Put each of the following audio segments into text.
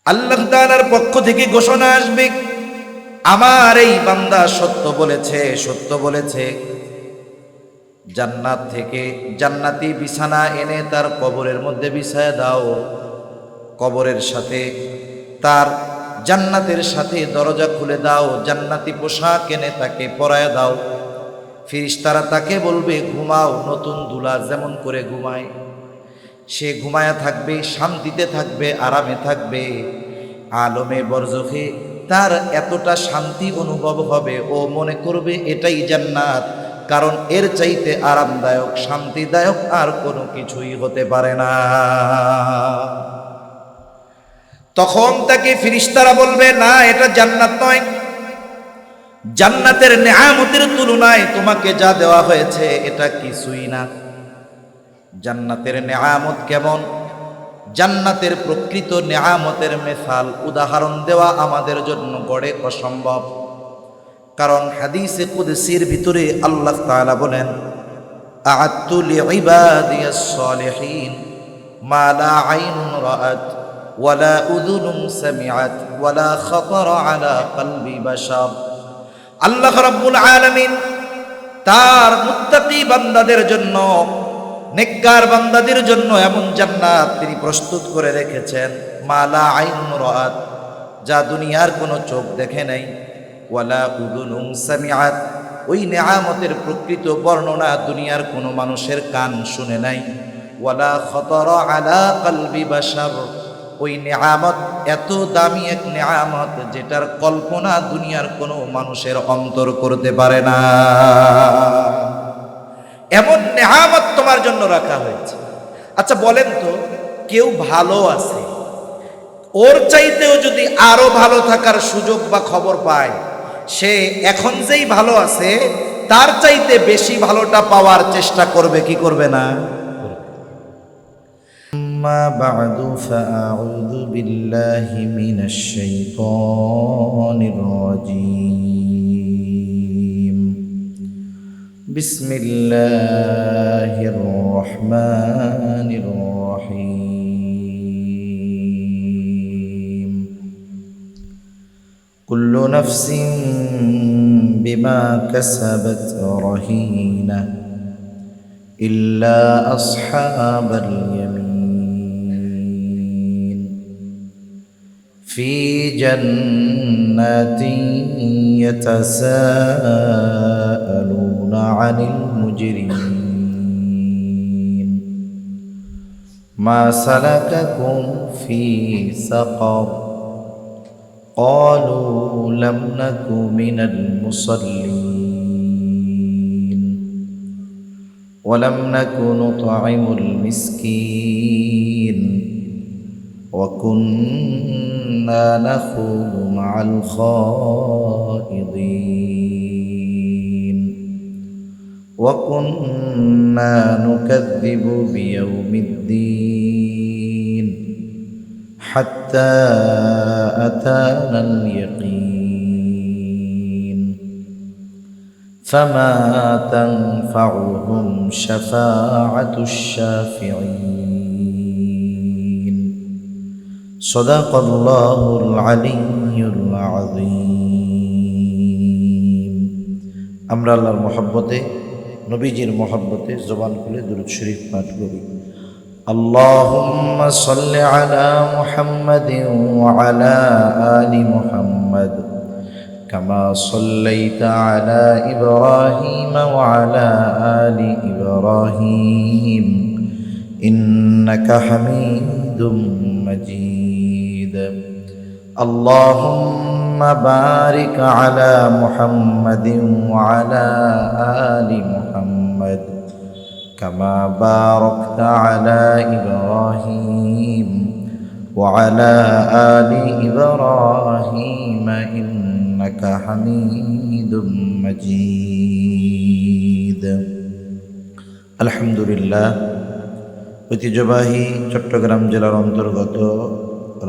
আল্লাহ তাআলার পক্ষ থেকে ঘোষণা আসবে, আমার এই বান্দা সত্য বলেছে। জান্নাত থেকে জান্নাতি বিছানা এনে তার কবরের মধ্যে বিছায়া দাও, কবরের সাথে তার জান্নাতের সাথে দরজা খুলে দাও, জান্নাতি পোশাক এনে তাকে পরায়া দাও। ফেরেশতারা তাকে বলবে, ঘুমাও, নতুন দুলা যেমন করে ঘুমায় সে ঘুমায়া থাকবে, শান্তিতে থাকবে, আরামে থাকবে। আলমে বরজখে তার এতটা শান্তি অনুভব হবে, ও মনে করবে এটাই জান্নাত, কারণ এর চাইতে আরামদায়ক, শান্তিদায়ক আর কোনো কিছুই হতে পারে না। তখন তাকে ফেরেশতারা বলবে, না, এটা জান্নাত নয়। জান্নাতের নেয়ামতের তুলনায় তোমাকে যা দেওয়া হয়েছে এটা কিছুই না। জান্নাতের নেয়ামত কেমন, জান্নাতের প্রকৃত নেয়ামতের মিসাল উদাহরণ দেওয়া আমাদের জন্য গড়ে অসম্ভব। কারণ হাদিসে কুদসির ভিতরে আল্লাহ তাআলা বলেন, আ'আদতু লিইবাদিয়াস সালিহিন মা লা আইনুন রাআত ওয়ালা উযুনুন সামিআত ওয়ালা খাতারা আলা কলবি বাশার। আল্লাহ রাব্বুল আলামিন তার মুত্তাকি বান্দাদের জন্য, নেককার বান্দাদের জন্য এমন জান্নাত তিনি প্রস্তুত করে রেখেছেন, মা লা আইনুন রাআত, যা দুনিয়ার কোনো চোখ দেখে নাই, ওয়ালা উযুনুন সামিআত, ওই নেয়ামতের প্রকৃত বর্ণনা দুনিয়ার কোনো মানুষের কান শুনে নাই, ওয়ালা খাতারা আলা কলবি বাশার, ওই নেয়ামত এত দামি এক নেয়ামত যেটার কল্পনা দুনিয়ার কোনো মানুষের অন্তর করতে পারে না। এমন নেয়ামত তোমার জন্য রাখা হয়েছে। আচ্ছা বলেন তো, কেউ ভালো আছে, ওর চাইতেও যদি আরো ভালো থাকার সুযোগ বা খবর পায়, সে এখন যেই ভালো আছে তার চাইতে বেশি ভালোটা পাওয়ার চেষ্টা করবে কি করবে না? أما بعد فأعوذ بالله من الشيطان الرجيم. بسم الله الرحمن الرحيم. كل نفس بما كسبت رهينة إلا أصحاب اليمين في جنات يتساءلون عن المجرمين ما سلككم في سقر قالوا لم نك من المصلين ولم نك نطعم المسكين وكنا نخوض مع الخائضين وكنا نكذب بيوم الدين حتى أتانا اليقين فما تنفعهم شفاعة الشافعين صدق الله العلي العظيم. আমরা আল্লাহর মহব্বতে, নবীজির মহব্বতে জবান খুলে দুরূদ শরীফ পাঠ করি। اللهم صل على محمد وعلى آل محمد كما صليت على إبراهيم وعلى آل إبراهيم إنك حميد مجيد. اللهم بارك على محمد وعلى آل محمد كما باركت على إبراهيم وعلى آل إبراهيم إنك حميد مجيد. الحمد لله. ঐতিহ্যবাহী চট্টগ্রাম জেলার অন্তর্গত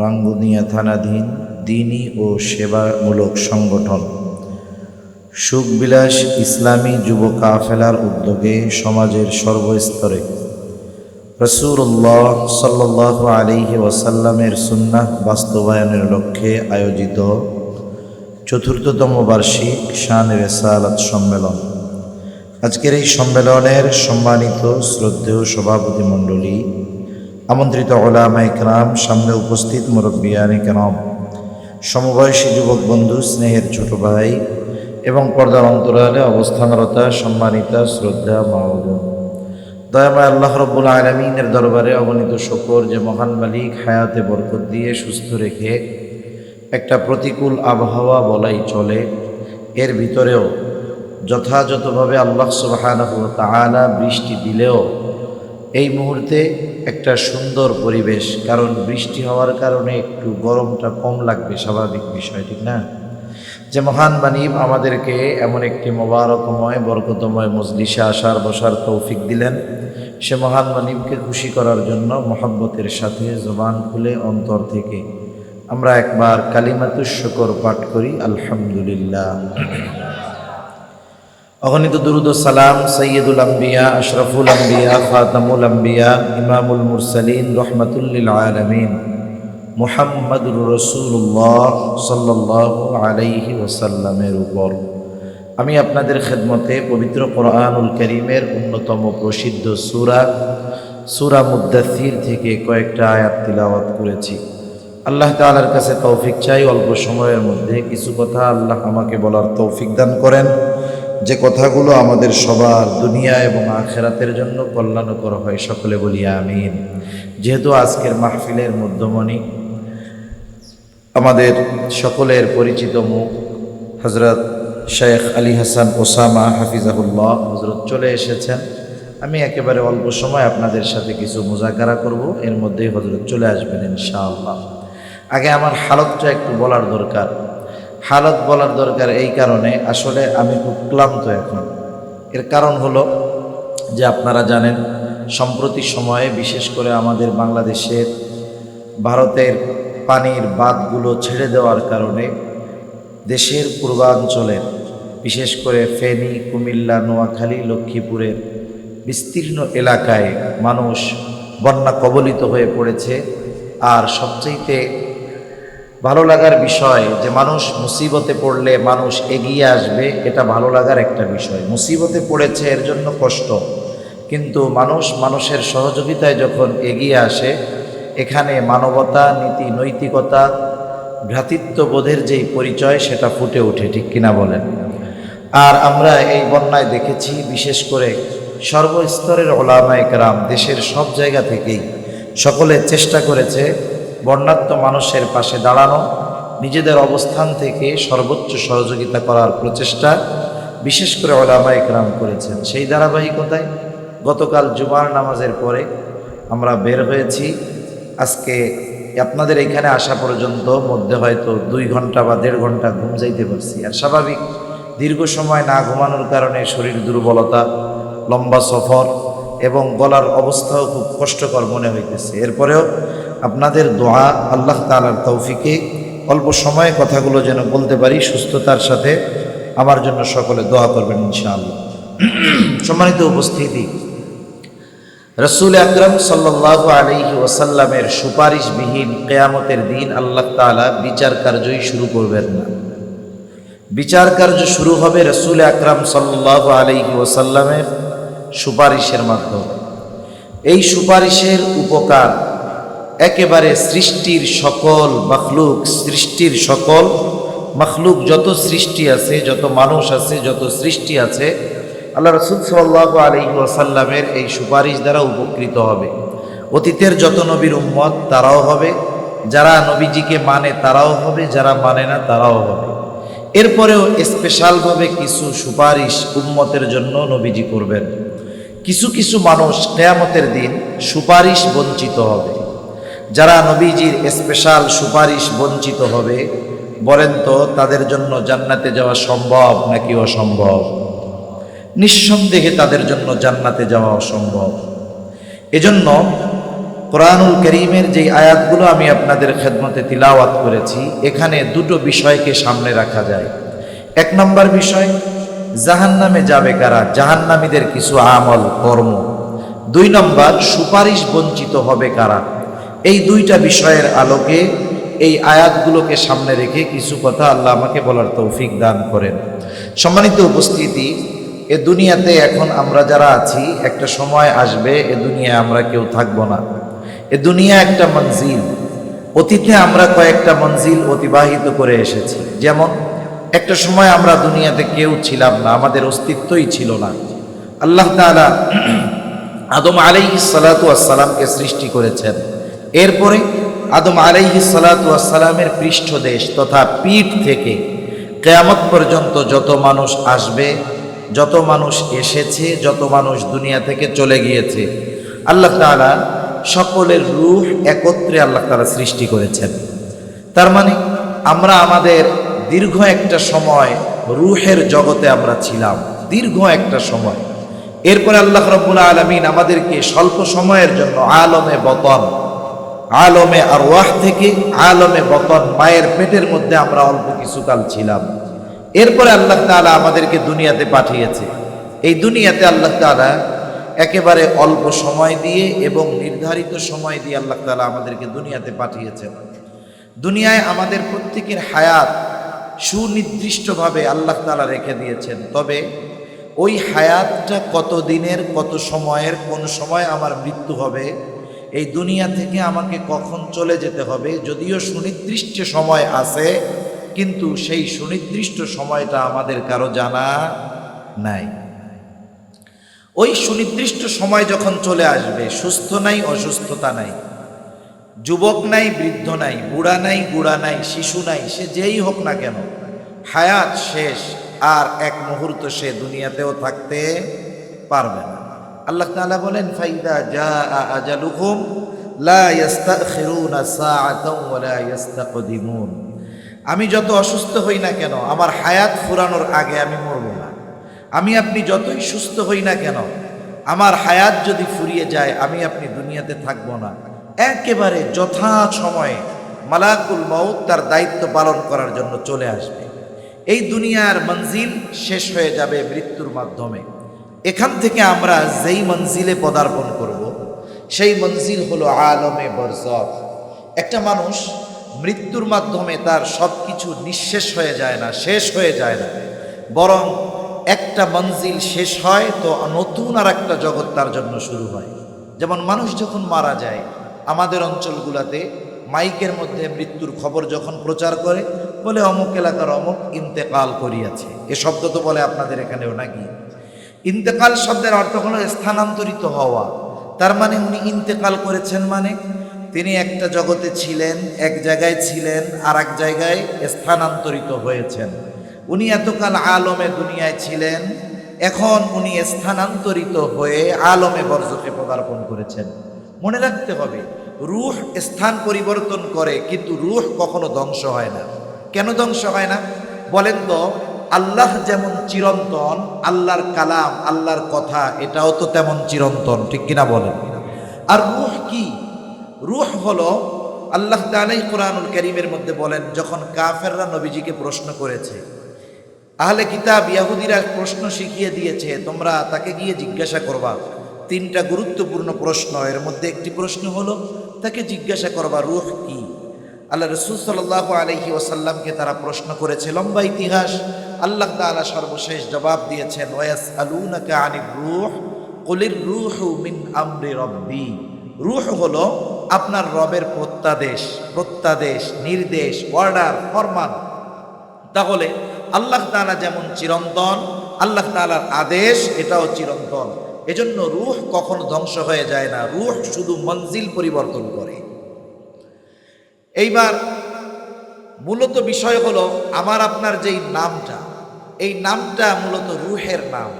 রাঙ্গুনিয়া থানাধীন দ্বীনি ও সেবামূলক সংগঠন সুখবিলাস ইসলামী যুব কাফেলার উদ্যোগে সমাজের সর্বস্তরে রাসূলুল্লাহ সাল্লাল্লাহু আলাইহি ওয়াসাল্লামের সুন্নাহ বাস্তবায়নের লক্ষ্যে আয়োজিত চতুর্থতম বার্ষিক শান রিসালাত সম্মেলন। আজকের এই সম্মেলনের সম্মানিত শ্রদ্ধেয় সভাপতি মণ্ডলী, আমন্ত্রিত উলামায়ে কেরাম, সামনে উপস্থিত মুরব্বিয়ানে কেরাম, সমবয়সী যুবক বন্ধু, স্নেহের ছোট ভাই এবং পর্দার অন্তরালে অবস্থানরতা সম্মানিতা শ্রদ্ধা মা ও বোন, দয়াময় আল্লাহ রাব্বুল আলামিনের দরবারে অগণিত শুকর যে মহান মালিক হায়াতে বরকত দিয়ে সুস্থ রেখে একটা প্রতিকূল আবহাওয়া বলাই চলে, এর ভিতরেও যথাযথভাবে আল্লাহ সুবহানাহু ওয়া তাআলা বৃষ্টি দিলেও এই মুহূর্তে একটা সুন্দর পরিবেশ, কারণ বৃষ্টি হওয়ার কারণে একটু গরমটা কম লাগবে, স্বাভাবিক বিষয়, ঠিক না? যে মহান মানিব আমাদেরকে এমন একটি মোবারকময় বরকতময় মজলিসে আসার বসার তৌফিক দিলেন, সে মহান মানিবকে খুশি করার জন্য মহব্বতের সাথে জবান খুলে অন্তর থেকে আমরা একবার কালিমাতুশ শুকর পাঠ করি, আলহামদুলিল্লাহ। অগণিত দুরুদ ও সালাম সৈয়দুল আম্বিয়া, আশরাফুল আম্বিয়া, খাতামুল আম্বিয়া, ইমামুল মুরসালিন, রহমাতুল লিল আলামিন মুহাম্মাদুর রাসূলুল্লাহ সাল্লাল্লাহু আলাইহি ওয়াসাল্লামের উপর। আমি আপনাদের খেদমতে পবিত্র কোরআনুল কারীমের অন্যতম প্রসিদ্ধ সূরা মুদ্দাসসির থেকে কয়েকটা আয়াত তিলাওয়াত করেছি। আল্লাহ তাআলার কাছে তৌফিক চাই, অল্প সময়ের মধ্যে কিছু কথা আল্লাহ আমাকে বলার তৌফিক দান করেন, যে কথাগুলো আমাদের সবার দুনিয়া এবং আখিরাতের জন্য কল্যাণকর হয়। সকলে বলি আমিন। যেহেতু আজকের মাহফিলের মধ্যমণি আমাদের সকলের পরিচিত মুখ হযরত শেখ আলী হাসান ওসামা হাফিজাহুল্লাহ হযরত চলে এসেছেন, আমি একেবারে অল্প সময় আপনাদের সাথে কিছু মুজাকারা করব, এর মধ্যেই হযরত চলে আসবেন ইনশাআল্লাহ। আগে আমার হালতটা একটু বলার দরকার। হালত বলার দরকার এই কারণে, আসলে আমি খুব ক্লান্ত এখন। এর কারণ হলো যে আপনারা জানেন সম্প্রতি সময়ে বিশেষ করে আমাদের বাংলাদেশের ভারতের পানির বাঁধগুলো ছেড়ে দেওয়ার কারণে দেশের পূর্বাঞ্চলের বিশেষ করে ফেনী, কুমিল্লা, নোয়াখালী, লক্ষ্মীপুরের বিস্তীর্ণ এলাকায় মানুষ বন্যা কবলিত হয়ে পড়েছে। আর সবচাইতে ভালো লাগার বিষয় যে মানুষ মুসিবতে পড়লে মানুষ এগিয়ে আসবে, এটা ভালো লাগার একটা বিষয়। মুসিবতে পড়েছে এর জন্য কষ্ট, কিন্তু মানুষের সহযোগিতায় যখন এগিয়ে আসে, এখানে মানবতা, নীতি, নৈতিকতা, ভ্রাতৃত্ববোধের যেই পরিচয় সেটা ফুটে ওঠে, ঠিক কিনা বলেন? আর আমরা এই বন্যায় দেখেছি বিশেষ করে সর্বস্তরের উলামায়ে কেরাম দেশের সব জায়গা থেকেই সকলে চেষ্টা করেছে বন্যার্ত মানুষের পাশে দাঁড়ানো, নিজেদের অবস্থান থেকে সর্বোচ্চ সহযোগিতা করার প্রচেষ্টা বিশেষ করে উলামায়ে কেরাম করেছেন। সেই ধারাবাহিকতায় গতকাল জুমার নামাজের পরে আমরা বের হয়েছি। আজকে আপনাদের এখানে আসা পর্যন্ত মধ্যে হয়তো 2 ঘন্টা বা 1.5 ঘন্টা ঘুম যাইতে পারছি। আর স্বাভাবিক দীর্ঘ সময় না ঘুমানোর কারণে শরীর দুর্বলতা, লম্বা সফর এবং গলার অবস্থাও খুব কষ্টকর মনে হইতেছে। এরপরেও আপনাদের দোয়া, আল্লাহ তাআলার তৌফিকে অল্প সময়ে কথাগুলো যেন বলতে পারি সুস্থতার সাথে, আমার জন্য সকলে দোয়া করবেন ইনশাআল্লাহ। সম্মানিত উপস্থিতি, রাসূল আকরাম সাল্লাল্লাহু আলাইহি ওয়াসাল্লামের সুপারিশবিহীন কিয়ামতের দিন আল্লাহ তাআলা বিচার কার্যই শুরু করবেন না। বিচার কার্য শুরু হবে রাসূল আকরাম সাল্লাল্লাহু আলাইহি ওয়াসাল্লামের সুপারিশের মাধ্যমে। এই সুপারিশের উপকার একেবারে সৃষ্টির সকল মাখলুক যত সৃষ্টি আছে, যত মানুষ আছে, যত সৃষ্টি আছে, আল্লাহ রাসূল সাল্লাল্লাহু আলাইহি ওয়াসাল্লামের এই সুপারিশ দ্বারা উপকৃত হবে। অতীতের যত নবীর উম্মত তারাও হবে, যারা নবীজিকে মানে তারাও হবে, যারা মানে না তারাও হবে। এরপরেও স্পেশালভাবে কিছু সুপারিশ উম্মতের জন্য নবীজি করবেন। কিছু মানুষ কিয়ামতের দিন সুপারিশ বঞ্চিত হবে। যারা নবীজির স্পেশাল সুপারিশ বঞ্চিত হবে, বলেন তো তাদের জন্য জান্নাতে যাওয়া সম্ভব নাকি অসম্ভব? নিঃসন্দেহে তাদের জন্য জান্নাতে যাওয়া অসম্ভব। এজন্য কোরআনুল কারীমের যে আয়াতগুলো আমি আপনাদের খেদমতে তিলাওয়াত করেছি, এখানে 2টো বিষয়কে সামনে রাখা যায়। 1 নম্বর বিষয়, জাহান্নামে যাবে কারা, জাহান্নামীদের কিছু আমল কর্ম। 2 নম্বর, সুপারিশ বঞ্চিত হবে কারা। এই 2টা বিষয়ের আলোকে এই আয়াতগুলোকে সামনে রেখে কিছু কথা আল্লাহ আমাকে বলার তৌফিক দান করেন। সম্মানিত উপস্থিতি, এ দুনিয়াতে এখন আমরা যারা আছি, একটা সময় আসবে এ দুনিয়ায় আমরা কেউ থাকবো না। এ দুনিয়া একটা মঞ্জিল। অতীতে আমরা কয়েকটা মঞ্জিল অতিবাহিত করে এসেছি। যেমন একটা সময় আমরা দুনিয়াতে কেউ ছিলাম না, আমাদের অস্তিত্বই ছিল না। আল্লাহ তাআলা আদম আলাইহিস সালাতু ওয়াস সালামকে সৃষ্টি করেছেন। এরপরে আদম আলাইহিস সালাতু ওয়াস সালামের পৃষ্ঠদেশ তথা পিঠ থেকে কিয়ামত পর্যন্ত যত মানুষ আসবে, যত মানুষ এসেছে, যত মানুষ দুনিয়া থেকে চলে গিয়েছে, আল্লাহ তাআলা সকলের রূহ একত্রে আল্লাহ তাআলা সৃষ্টি করেছেন। তার মানে আমরা আমাদের দীর্ঘ একটা সময় রূহের জগতে আমরা ছিলাম, দীর্ঘ একটা সময়। এরপরে আল্লাহ রাব্বুল আলামিন আমাদেরকে স্বল্প সময়ের জন্য আলমে বতন, আলমে আরওয়াহ থেকে আলমে বতন, মায়ের পেটের মধ্যে আমরা অল্প কিছুকাল ছিলাম। এরপরে আল্লাহ তাআলা আমাদেরকে দুনিয়াতে পাঠিয়েছে। এই দুনিয়াতে আল্লাহ তাআলা একেবারে অল্প সময় দিয়ে এবং নির্ধারিত সময় দিয়ে আল্লাহ তাআলা আমাদেরকে দুনিয়াতে পাঠিয়েছেন। দুনিয়ায় আমাদের প্রত্যেকের হায়াত সুনির্দিষ্টভাবে আল্লাহ তাআলা রেখে দিয়েছেন। তবে ওই হায়াতটা কত দিনের, কত সময়ের, কোন সময় আমার মৃত্যু হবে, এই দুনিয়া থেকে আমাকে কখন চলে যেতে হবে, যদিও সুনির্দিষ্ট সময় আছে, কিন্তু সেই সুনির্দিষ্ট সময়টা আমাদের কারো জানা নাই। ওই সুনির্দিষ্ট সময় যখন চলে আসবে, সুস্থ নাই, অসুস্থতা নাই, যুবক নাই, বৃদ্ধ নাই, বুড়া নাই, গুড়া নাই, শিশু নাই, সে যেই হোক না কেন, হায়াত শেষ, আর এক মুহূর্ত সে দুনিয়াতেও থাকতে পারবে না। আল্লাহ তাআলা বলেন, ফাইদা জাআ আজালুহুম লা ইস্তাখিরুনা সাআতাও ওয়া লা ইস্তাকদিমুন। আমি যত অসুস্থ হই না কেন, আমার হায়াত ফুরানোর আগে আমি মরব না। আমি আপনি যতই সুস্থ হই না কেন, আমার হায়াত যদি ফুরিয়ে যায়, আমি আপনি দুনিয়াতে থাকব না। একেবারে যথা সময়ে মালাকুল মউত তার দায়িত্ব পালন করার জন্য চলে আসবে। এই দুনিয়ার মঞ্জিল শেষ হয়ে যাবে মৃত্যুর মাধ্যমে। এখান থেকে আমরা যেই মঞ্জিলে পদার্পণ করব, সেই মঞ্জিল হলো আলমে বরজখ। একটা মানুষ মৃত্যুর মাধ্যমে তার সব কিছু নিঃশেষ হয়ে যায় না, শেষ হয়ে যায় না, বরং একটা মঞ্জিল শেষ হয় তো নতুন আর একটা জগৎ তার জন্য শুরু হয়। যেমন মানুষ যখন মারা যায়, আমাদের অঞ্চলগুলোতে মাইকের মধ্যে মৃত্যুর খবর যখন প্রচার করে, বলে অমুক এলাকার অমুক ইন্তেকাল করিয়াছে। এ শব্দ তো বলে আপনাদের এখানেও নাকি? ইন্তেকাল শব্দের অর্থ হলো স্থানান্তরিত হওয়া। তার মানে উনি ইন্তেকাল করেছেন, মানে তিনি একটা জগতে ছিলেন, এক জায়গায় ছিলেন, আর এক জায়গায় স্থানান্তরিত হয়েছেন। উনি এতকাল আলমে দুনিয়ায় ছিলেন, এখন উনি স্থানান্তরিত হয়ে আলমে বরজখে পদার্পণ করেছেন। মনে রাখতে হবে, রূহ স্থান পরিবর্তন করে, কিন্তু রূহ কখনো ধ্বংস হয় না। কেন ধ্বংস হয় না বলেন তো? আল্লাহ যেমন চিরন্তন, আল্লাহর কালাম, আল্লাহর কথা, এটাও তো তেমন চিরন্তন, ঠিক কিনা বলেন? আর রূহ কি? রূহ হলো, আল্লাহ তাআলা কুরআনুল কারীমের মধ্যে বলেন, যখন কাফেররা নবীজিকে প্রশ্ন করেছে, আহলে কিতাব ইহুদিরা প্রশ্ন শিখিয়ে দিয়েছে, তোমরা তাকে গিয়ে জিজ্ঞাসা করবা। 3টা গুরুত্বপূর্ণ প্রশ্ন, এর মধ্যে একটি প্রশ্ন হলো তাকে জিজ্ঞাসা করবা রূহ কি। আল্লাহ রাসূল সাল্লাল্লাহু আলাইহি ওয়াসাল্লামকে তারা প্রশ্ন করেছে, লম্বা ইতিহাস। আল্লাহ তাআলা সর্বশেষ জবাব দিয়েছেন, ওয়ায়াসআলুনাকা আনির রূহ কুলির রূহু মিন আমরি রাব্বি। রূহ হলো আপনার রবের প্রত্যাদেশ, নির্দেশ, অর্ডার, ফরমান। তাহলে আল্লাহ তাআলা যেমন চিরন্তন, আল্লাহ তাআলার আদেশ এটাও চিরন্তন। এজন্য রূহ কখনো ধ্বংস হয়ে যায় না, রূহ শুধু মঞ্জিল পরিবর্তন করে। এইবার মূলত বিষয় হলো, আমার আপনার যেই নামটা, এই নামটা মূলত রূহের নাম।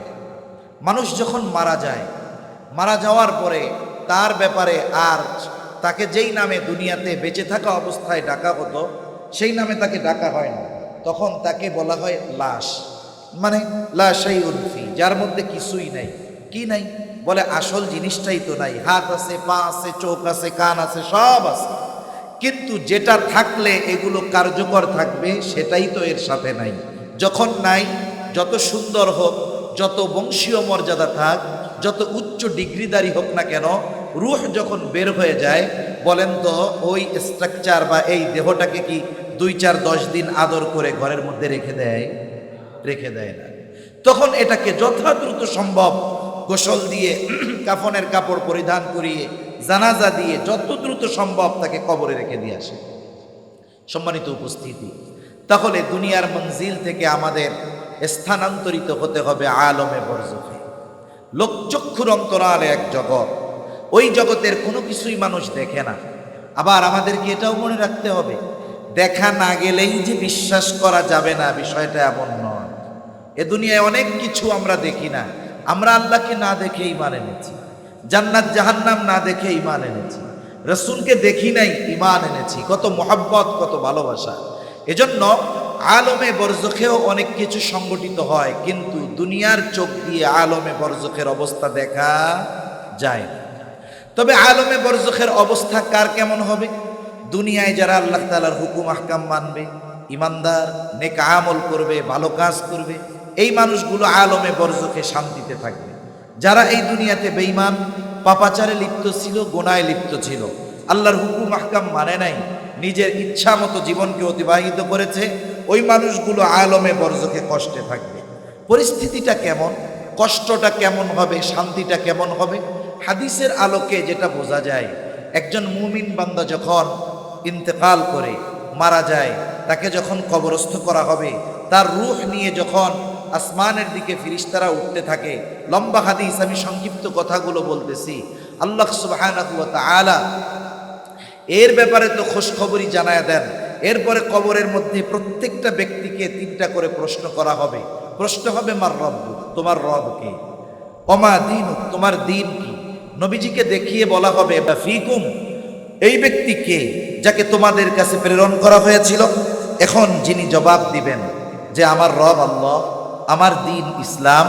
মানুষ যখন মারা যায়, মারা যাওয়ার পরে তার ব্যাপারে আর তাকে যেই নামে দুনিয়াতে বেঁচে থাকা অবস্থায় ডাকা হতো, সেই নামে তাকে ডাকা হয় না। তখন তাকে বলা হয় লাশ, মানে লা শাইউন ফি, যার মধ্যে কিছুই নাই। কি নাই? বলে আসল জিনিসটাই তো নাই। হাত আছে, পা আছে, চোখ আছে, কান আছে, সব আছে, কিন্তু যেটা থাকলে এগুলো কার্যকর থাকবে সেটাই তো এর সাথে নাই। যখন নাই, যত সুন্দর হোক, যত বংশীয় মর্যাদা থাক, যত উচ্চ ডিগ্রিদারি হোক না কেন, রূহ যখন বের হয়ে যায়, বলেন তো ওই স্ট্রাকচার বা এই দেহটাকে কি 2-4-10 দিন আদর করে ঘরের মধ্যে রেখে দেয়? রেখে দেয় না। তখন এটাকে যথা দ্রুত সম্ভব গোসল দিয়ে কাফনের কাপড় পরিধান করিয়ে জানাজা দিয়ে যত দ্রুত সম্ভব তাকে কবরে রেখে দিয়ে আসে। সম্মানিত উপস্থিতি, তাহলে দুনিয়ার মঞ্জিল থেকে আমাদের স্থানান্তরিত হতে হবে আলমে বরজখে। লোকচক্ষুর অন্তরালে এক জগৎ, ওই জগতের কোনো কিছুই মানুষ দেখে না। আবার আমাদেরকে এটাও মনে রাখতে হবে, দেখা না গেলেই যে বিশ্বাস করা যাবে না, বিষয়টা এমন নয়। এ দুনিয়ায় অনেক কিছু আমরা দেখি না। আমরা আল্লাহকে না দেখে ঈমান এনেছি, জান্নাত জাহান্নাম না দেখে ঈমান এনেছি, রাসূলকে দেখি নাই ঈমান এনেছি। কত মহব্বত, কত ভালোবাসা। এজন্য আলমে বরজখেও অনেক কিছু সংগঠিত হয়, কিন্তু দুনিয়ার চোখ দিয়ে আলমে বরজখের অবস্থা দেখা যায় না। তবে আলমে বরজখের অবস্থা কার কেমন হবে? দুনিয়ায় যারা আল্লাহ তাআলার হুকুম আহকাম মানবে, ইমানদার, নেক আমল করবে, ভালো কাজ করবে, এই মানুষগুলো আলমে বরজখে শান্তিতে থাকবে। যারা এই দুনিয়াতে বেঈমান, পাপাচারে লিপ্ত ছিল, গুনাহে লিপ্ত ছিল, আল্লাহর হুকুম আহকাম মানে নাই, নিজের ইচ্ছা মতো জীবনকে অতিবাহিত করেছে, ওই মানুষগুলো আলমে বরজখে কষ্টে থাকবে। পরিস্থিতিটা কেমন, কষ্টটা কেমন হবে, শান্তিটা কেমন হবে? হাদিসের আলোকে যেটা বোঝা যায়, একজন মুমিন বান্দা যখন ইন্তেকাল করে মারা যায়, তাকে যখন কবরস্থ করা হবে, তার রূহ নিয়ে যখন আসমানের দিকে ফিরিস্তারা উঠতে থাকে, লম্বা হাদিস, আমি সংক্ষিপ্ত কথাগুলো বলতেছি। আল্লাহ সুবহানাহু ওয়া তাআলা এর ব্যাপারে তো খোঁজখবরই জানায় দেন। এরপরে কবরের মধ্যে প্রত্যেকটা ব্যক্তিকে 3টা করে প্রশ্ন করা হবে। প্রশ্ন হবে, মার রব্বুক, তোমার রব কে? ওমা দীনুক, তোমার দিন কি? নবীজিকে দেখিয়ে বলা হবে, ফিকুম, এই ব্যক্তি কে যাকে তোমাদের কাছে প্রেরণ করা হয়েছিল? এখন যিনি জবাব দিবেন যে আমার রব আল্লাহ, আমার দিন ইসলাম,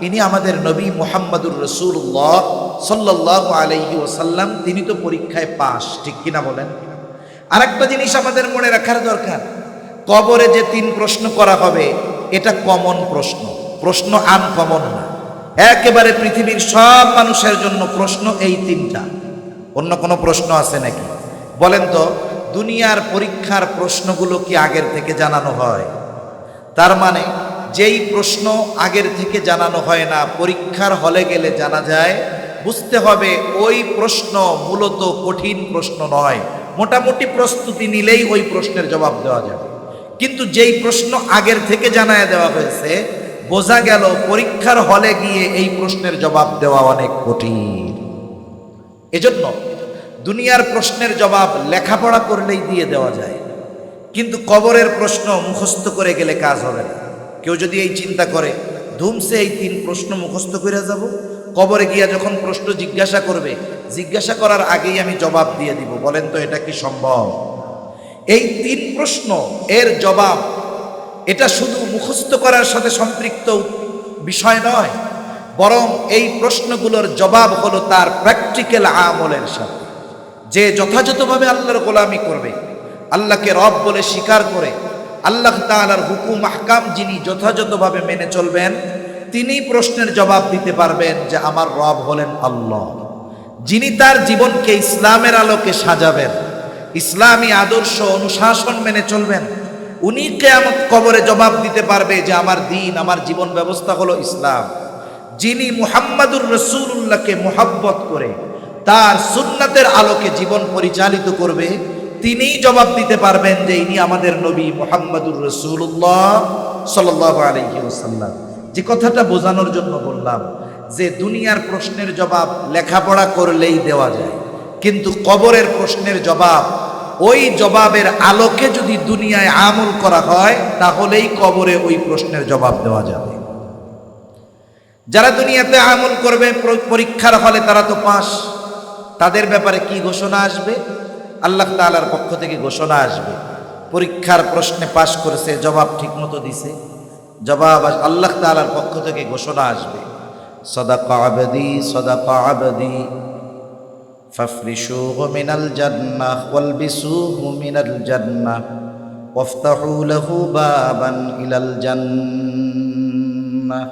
ইনি আমাদের নবী মুহাম্মদুর রাসূলুল্লাহ সাল্লাল্লাহু আলাইহি ওয়াসাল্লাম, তিনি তো পরীক্ষায় পাস, ঠিক কিনা বলেন? আরেকটা জিনিস আমাদের মনে রাখার দরকার, কবরে যে 3 প্রশ্ন করা হবে, এটা কমন প্রশ্ন, প্রশ্ন আনকমন না। একেবারে পৃথিবীর সব মানুষের জন্য প্রশ্ন এই 3টা। অন্য কোনো প্রশ্ন আছে নাকি? বলেন তো, দুনিয়ার পরীক্ষার প্রশ্নগুলো কি আগের থেকে জানানো হয়? তার মানে যেই প্রশ্ন আগের থেকে জানানো হয় না, পরীক্ষার হলে গেলে জানা যায়, বুঝতে হবে ওই প্রশ্ন মূলত কঠিন প্রশ্ন নয়, মোটামুটি প্রস্তুতি নিলেই ওই প্রশ্নের জবাব দেওয়া যাবে। কিন্তু যেই প্রশ্ন আগের থেকে জানায় দেওয়া হয়েছে, বোঝা গেল পরীক্ষার হলে গিয়ে এই প্রশ্নের জবাব দেওয়া অনেক কঠিন। এজন্য দুনিয়ার প্রশ্নের জবাব লেখাপড়া করলেই দিয়ে দেওয়া যায়, কিন্তু কবরের প্রশ্ন মুখস্থ করে গেলে কাজ হবে না। কেউ যদি এই চিন্তা করে ধুমসে এই 3 প্রশ্ন মুখস্থ করে যাব, কবরে গিয়া যখন প্রশ্ন জিজ্ঞাসা করবে, জিজ্ঞাসা করার আগেই আমি জবাব দিয়ে দিব, বলেন তো এটা কি সম্ভব? এই 3 প্রশ্ন এর জবাব, এটা শুধু মুখস্থ করার সাথে সম্পৃক্ত বিষয় নয়, বরং এই প্রশ্নগুলোর জবাব হলো তার প্র্যাকটিক্যাল আমলের সাথে। যে যথাযথভাবে আল্লাহর গোলামি করবে, আল্লাহকে রব বলে স্বীকার করে, আল্লাহ তাআলার হুকুম আহকাম যিনি যথাযথভাবে মেনে চলবেন, তিনি প্রশ্নের জবাব দিতে পারবেন যে আমার রব হলেন আল্লাহ। যিনি তার জীবনকে ইসলামের আলোকে সাজাবেন, ইসলামী আদর্শ অনুশাসন মেনে চলবেন, উনি কিয়ামত কবরে জবাব দিতে পারবে যে আমার দিন, আমার জীবন ব্যবস্থা হলো ইসলাম। যিনি মুহাম্মাদুর রাসূলুল্লাহকে মুহাব্বত করে তার সুন্নাতের আলোকে জীবন পরিচালিত করবে, তিনিই জবাব দিতে পারবেন যে ইনি আমাদের নবী মুহাম্মাদুর রাসূলুল্লাহ সাল্লাল্লাহু আলাইহি ওয়াসাল্লাম। যে কথাটা বোঝানোর জন্য বললাম যে দুনিয়ার প্রশ্নের জবাব লেখাপড়া করলেই দেওয়া যায়, কিন্তু কবরের প্রশ্নের জবাব, ওই জবাবের আলোকে যদি দুনিয়ায় আমল করা হয়, তাহলেই কবরে ওই প্রশ্নের জবাব দেওয়া যাবে। যারা দুনিয়াতে আমল করবে পরীক্ষার হলে, তারা তো পাস। তাদের ব্যাপারে কি ঘোষণা আসবে? আল্লাহ তাআলার পক্ষ থেকে ঘোষণা আসবে, পরীক্ষার প্রশ্নে পাশ করেছে, জবাব ঠিকমতো দিছে, জবাব আল্লাহ তাআলার পক্ষ থেকে ঘোষণা আসবে, সাদাকা আবদি, সাদাকা আবদি, ফাফরিশুহু মিনাল জান্নাহ ওয়ালবিসুহু মিনাল জান্নাহ ওয়াফতাহু লাহু বাবান ইলাল জান্নাহ।